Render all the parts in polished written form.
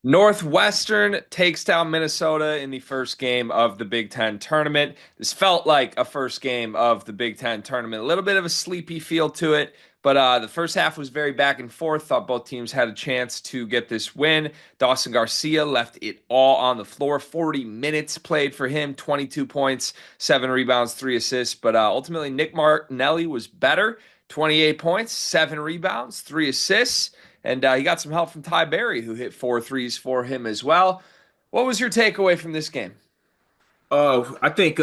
Northwestern takes down Minnesota in the first game of the Big Ten tournament. This felt like a first game of the Big Ten tournament. A little bit of a sleepy feel to it, but the first half was very back and forth. Thought both teams had a chance to get this win. Dawson Garcia left it all on the floor. 40 minutes played for him, 22 points, 7 rebounds, 3 assists. But ultimately, Nick Martinelli was better. 28 points, 7 rebounds, 3 assists. And he got some help from Ty Berry, who hit 4 threes for him as well. What was your takeaway from this game? I think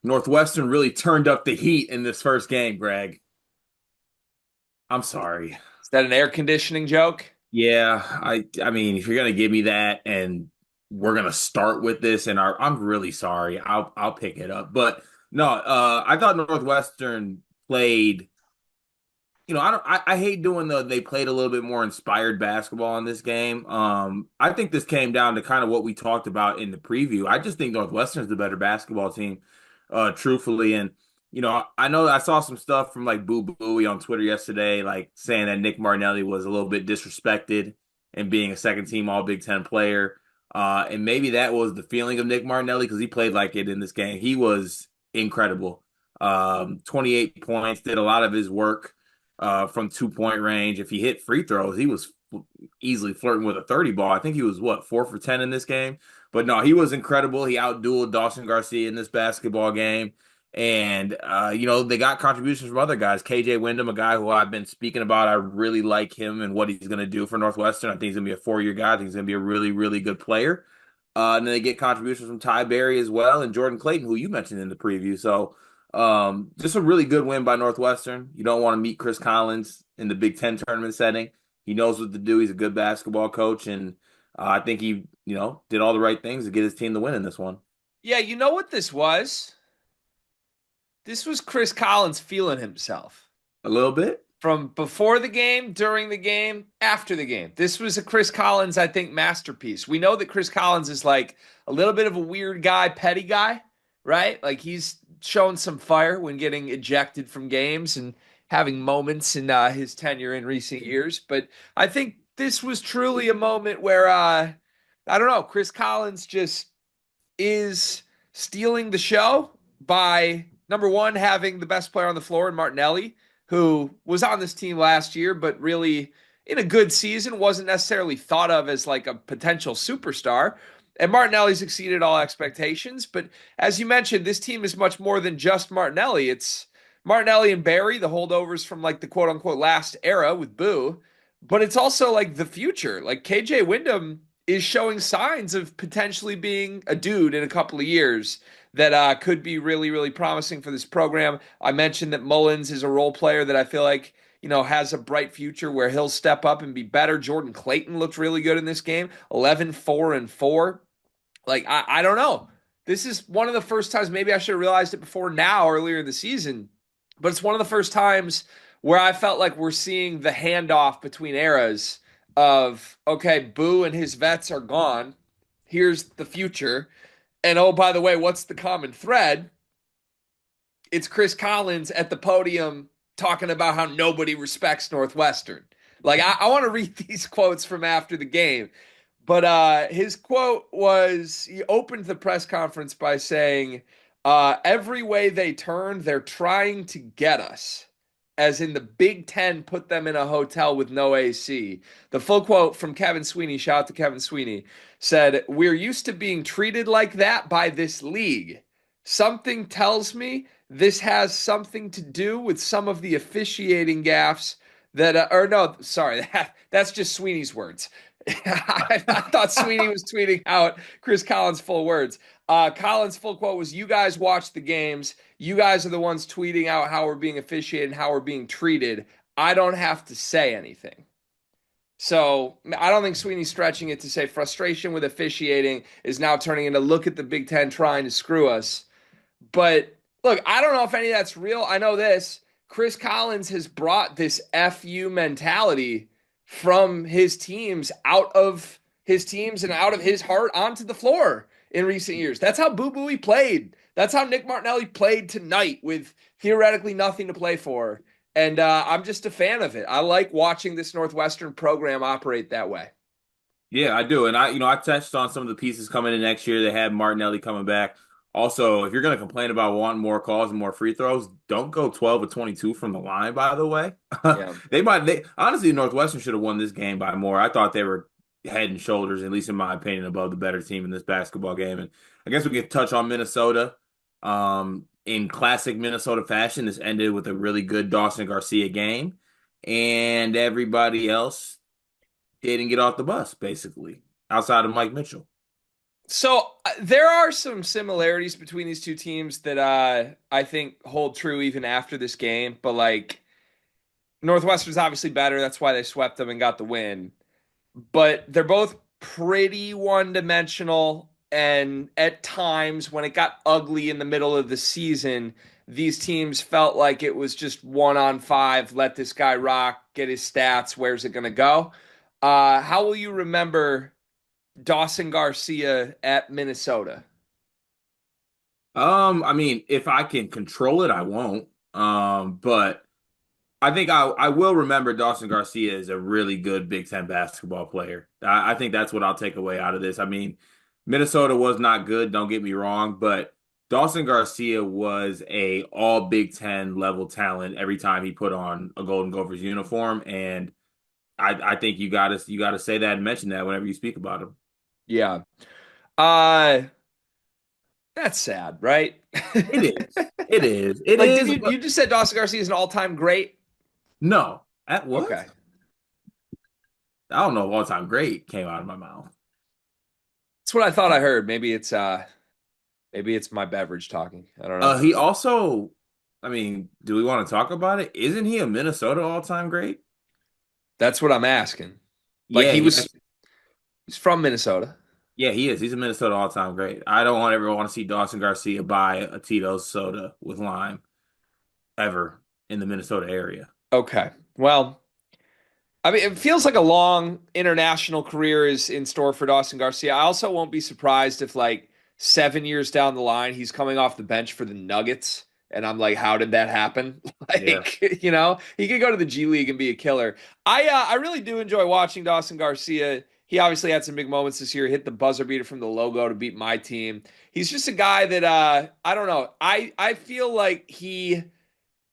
Northwestern really turned up the heat in this first game, Greg. I'm sorry. Is that an air conditioning joke? Yeah, I mean, if you're gonna give me that and we're gonna start with this and I'm really sorry. I'll pick it up. But no, I thought Northwestern played, I hate doing they played a little bit more inspired basketball in this game. I think this came down to kind of what we talked about in the preview. I just think Northwestern's the better basketball team, truthfully. And I know I saw some stuff from like Boo Booey on Twitter yesterday, like saying that Nick Martinelli was a little bit disrespected and being a second team All Big Ten player. And maybe that was the feeling of Nick Martinelli because he played like it in this game. He was incredible. 28 points, did a lot of his work from 2 point range. If he hit free throws, he was easily flirting with a 30 ball. I think he was what, 4 for 10 in this game. But no, he was incredible. He outdueled Dawson Garcia in this basketball game. And they got contributions from other guys. KJ Wyndham, a guy who I've been speaking about. I really like him and what he's going to do for Northwestern. I think he's going to be a 4 year guy. I think he's going to be a really, really good player. And then they get contributions from Ty Berry as well and Jordan Clayton, who you mentioned in the preview. So just a really good win by Northwestern. You don't want to meet Chris Collins in the Big Ten tournament setting. He knows what to do. He's a good basketball coach, and I think he, did all the right things to get his team the win in this one. Yeah, you know what this was? This was Chris Collins feeling himself A little bit. from before the game, during the game, after the game. This was a Chris Collins, I think, masterpiece. We know that Chris Collins is like a little bit of a weird guy, petty guy, right? Like he's shown some fire when getting ejected from games and having moments in his tenure in recent years. But I think this was truly a moment where, I don't know, Chris Collins just is stealing the show by number one, having the best player on the floor in Martinelli, who was on this team last year, but really in a good season, wasn't necessarily thought of as like a potential superstar. And Martinelli's exceeded all expectations. But as you mentioned, this team is much more than just Martinelli. It's Martinelli and Barry, the holdovers from like the quote unquote last era with Boo. But it's also like the future. Like KJ Wyndham is showing signs of potentially being a dude in a couple of years that could be really, really promising for this program. I mentioned that Mullins is a role player that I feel like, has a bright future where he'll step up and be better. Jordan Clayton looked really good in this game, 11, 4, and 4. Like, I don't know. This is one of the first times, maybe I should have realized it before now, earlier in the season, but it's one of the first times where I felt like we're seeing the handoff between eras of, okay, Boo and his vets are gone. Here's the future. And oh, by the way, what's the common thread? It's Chris Collins at the podium talking about how nobody respects Northwestern. Like, I want to read these quotes from after the game. But his quote was he opened the press conference by saying, every way they turn, they're trying to get us. As in the Big Ten put them in a hotel with no AC. The full quote from Kevin Sweeney, shout out to Kevin Sweeney, said, we're used to being treated like that by this league. Something tells me this has something to do with some of the officiating gaffes that, or no, sorry, that's just Sweeney's words. I thought Sweeney was tweeting out Chris Collins' full words. Collins' full quote was, you guys watch the games. You guys are the ones tweeting out how we're being officiated and how we're being treated. I don't have to say anything. So I don't think Sweeney's stretching it to say frustration with officiating is now turning into look at the Big Ten trying to screw us. But look, I don't know if any of that's real. I know this. Chris Collins has brought this FU mentality from his teams out of his teams and out of his heart onto the floor in recent years. That's how Boo Booey played. That's how Nick Martinelli played tonight with theoretically nothing to play for. And I'm just a fan of it. I like watching this Northwestern program operate that way. Yeah, I do. And I touched on some of the pieces coming in next year. They had Martinelli coming back. Also, if you're going to complain about wanting more calls and more free throws, don't go 12 or 22 from the line, by the way. Yeah. They honestly, Northwestern should have won this game by more. I thought they were head and shoulders, at least in my opinion, above the better team in this basketball game. And I guess we could touch on Minnesota. In classic Minnesota fashion, this ended with a really good Dawson Garcia game. And everybody else didn't get off the bus, basically, outside of Mike Mitchell. So there are some similarities between these two teams that I think hold true even after this game. But like Northwestern's obviously better. That's why they swept them and got the win. But they're both pretty one-dimensional. And at times, when it got ugly in the middle of the season, these teams felt like it was just 1-on-5. Let this guy rock, get his stats. Where's it going to go? How will you remember Dawson Garcia at Minnesota? I mean, if I can control it, I won't. But I think I will remember Dawson Garcia is a really good Big Ten basketball player. I think that's what I'll take away out of this. I mean, Minnesota was not good, don't get me wrong, but Dawson Garcia was a all Big Ten level talent every time he put on a Golden Gophers uniform, and I think you gotta say that and mention that whenever you speak about him. Yeah. Uh that's sad, right? It is. It is. It Like, didn't is. you But just said Dawson Garcia is an all-time great? no. At what? Okay. I don't know if all time great came out of my mouth. That's what I thought I heard. Maybe it's my beverage talking. I don't know. He also, I mean, do we want to talk about it? Isn't he a Minnesota all time great? That's what I'm asking. Like Yeah, he he's from Minnesota. yeah, he is. He's a Minnesota all time great. I don't want ever want to see Dawson Garcia buy a Tito's soda with lime ever in the Minnesota area. Okay. Well, I mean, it feels like a long international career is in store for Dawson Garcia. I also won't be surprised if, like, 7 years down the line, he's coming off the bench for the Nuggets. And I'm like, how did that happen? Yeah. Like, he could go to the G League and be a killer. I really do enjoy watching Dawson Garcia. He obviously had some big moments this year, hit the buzzer beater from the logo to beat my team. He's just a guy that I don't know. I feel like he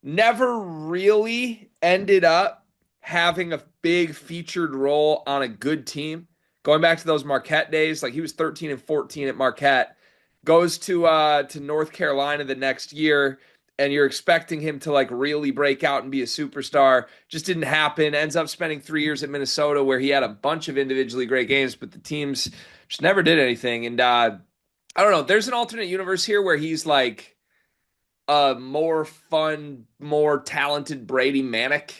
never really ended up having a big featured role on a good team. Going back to those Marquette days, like he was 13 and 14 at Marquette, goes to North Carolina the next year, and you're expecting him to like really break out and be a superstar. Just didn't happen. Ends up spending 3 years at Minnesota where he had a bunch of individually great games, but the teams just never did anything. And I don't know. There's an alternate universe here where he's like a more fun, more talented Brady Manick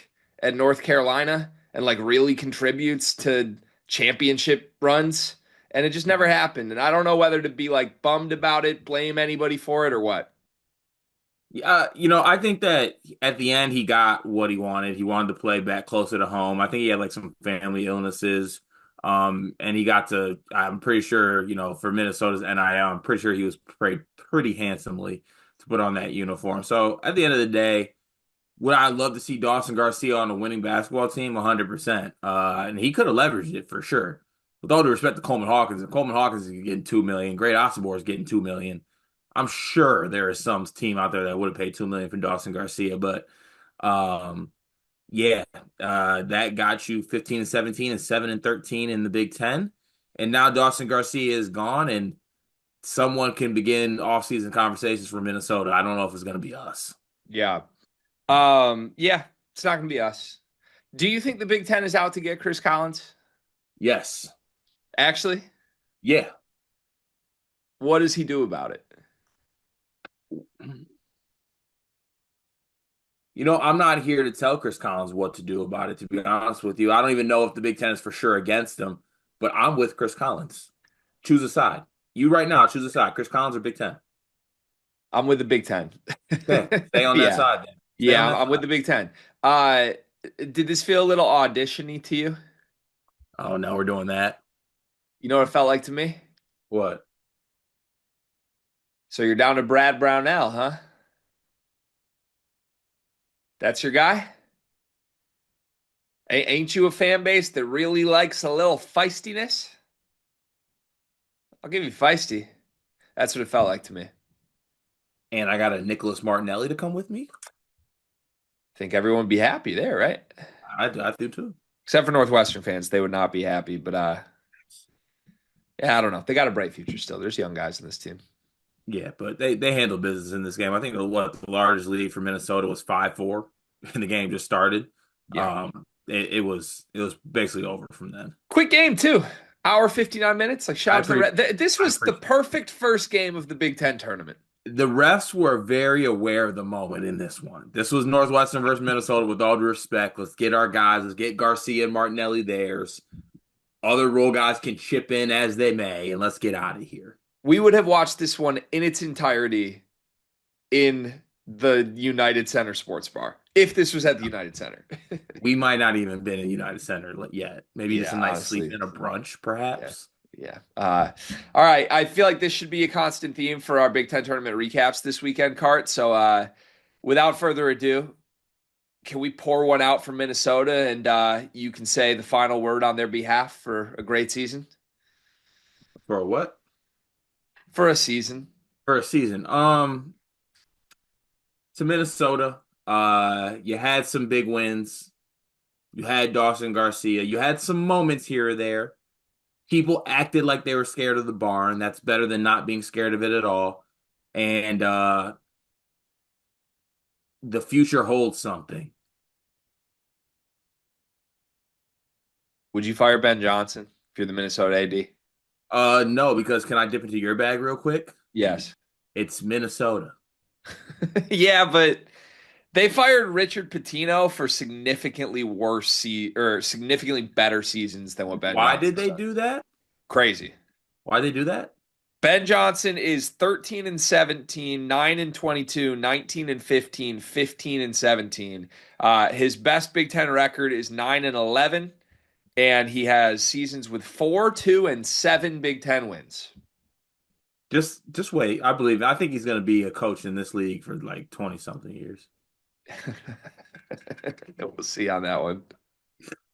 at North Carolina and like really contributes to championship runs. And it just never happened. And I don't know whether to be like bummed about it, blame anybody for it, or what. I think that at the end he got what he wanted. He wanted to play back closer to home. I think he had like some family illnesses. And he got to, I'm pretty sure, for Minnesota's NIL, I'm pretty sure he was paid pretty handsomely to put on that uniform. So at the end of the day, would I love to see Dawson Garcia on a winning basketball team? 100%. And he could have leveraged it for sure. With all due respect to Coleman Hawkins, and Coleman Hawkins is getting 2 million. Great Osobor is getting 2 million. I'm sure there is some team out there that would have paid 2 million for Dawson Garcia, but um, yeah, that got you 15 and 17 and 7 and 13 in the Big Ten, and now Dawson Garcia is gone, and someone can begin offseason conversations for Minnesota. I don't know if it's going to be us. Yeah. Yeah, it's not gonna be us. Do you think the Big Ten is out to get Chris Collins? Yes, Actually, yeah. what does he do about it? I'm not here to tell Chris Collins what to do about it, to be honest with you. I don't even know if the Big Ten is for sure against him, but I'm with Chris Collins. Choose a side. You right now, choose a side. Chris Collins or Big Ten? I'm with the Big Ten. Okay, stay on that Yeah. side then. Stay on Yeah, that I'm with side. the Big Ten. Did this feel a little audition-y to you? Oh no, we're doing that. You know what it felt like to me? What? So you're down to Brad Brownell, huh? That's your guy? Ain't you a fan base that really likes a little feistiness? I'll give you feisty. That's what it felt like to me. I And I got a Nicholas Martinelli to come with me. think everyone would be happy there, right? I do too. Except for Northwestern fans, they would not be happy. But yeah, I don't know. They got a bright future still. There's young guys in this team. Yeah, but they handled business in this game. I think the largest lead for Minnesota was 5-4, and the game just started. Yeah. It was basically over from then. Quick game too. Hour 59 minutes. Like shout I out to the pre This I was the appreciate perfect first game of the Big Ten tournament. the refs were very aware of the moment in this one. This was Northwestern versus Minnesota. With all due respect, let's get our guys. Let's get Garcia and Martinelli theirs. Other role guys can chip in as they may, and let's get out of here. We would have watched this one in its entirety in the United Center Sports Bar if this was at the United Center. We might not even been in United Center yet. Maybe just Yeah, a nice sleep honestly. and a brunch, Yeah. perhaps. Yeah. All right. I feel like this should be a constant theme for our Big Ten tournament recaps this weekend, Cart. So without further ado, can we pour one out for Minnesota and you can say the final word on their behalf for a great season? For what? For a season. For a season. To Minnesota, you had some big wins. You had Dawson Garcia. You had some moments here or there. People acted like they were scared of the barn. That's better than not being scared of it at all. And the future holds something. Would you fire Ben Johnson if you're the Minnesota AD? No, because can I dip into your bag real quick? Yes. It's Minnesota. Yeah, but they fired Richard Pitino for significantly or significantly better seasons than what Ben Why did Johnson's they done. do that? Crazy. Why they do that? Ben Johnson is 13 and 17, 9 and 22, 19 and 15, 15 and 17. His best Big Ten record is 9 and 11, and he has seasons with 4, 2, and 7 Big Ten wins. Just wait. I think he's going to be a coach in this league for like 20 something years. We'll see on that one.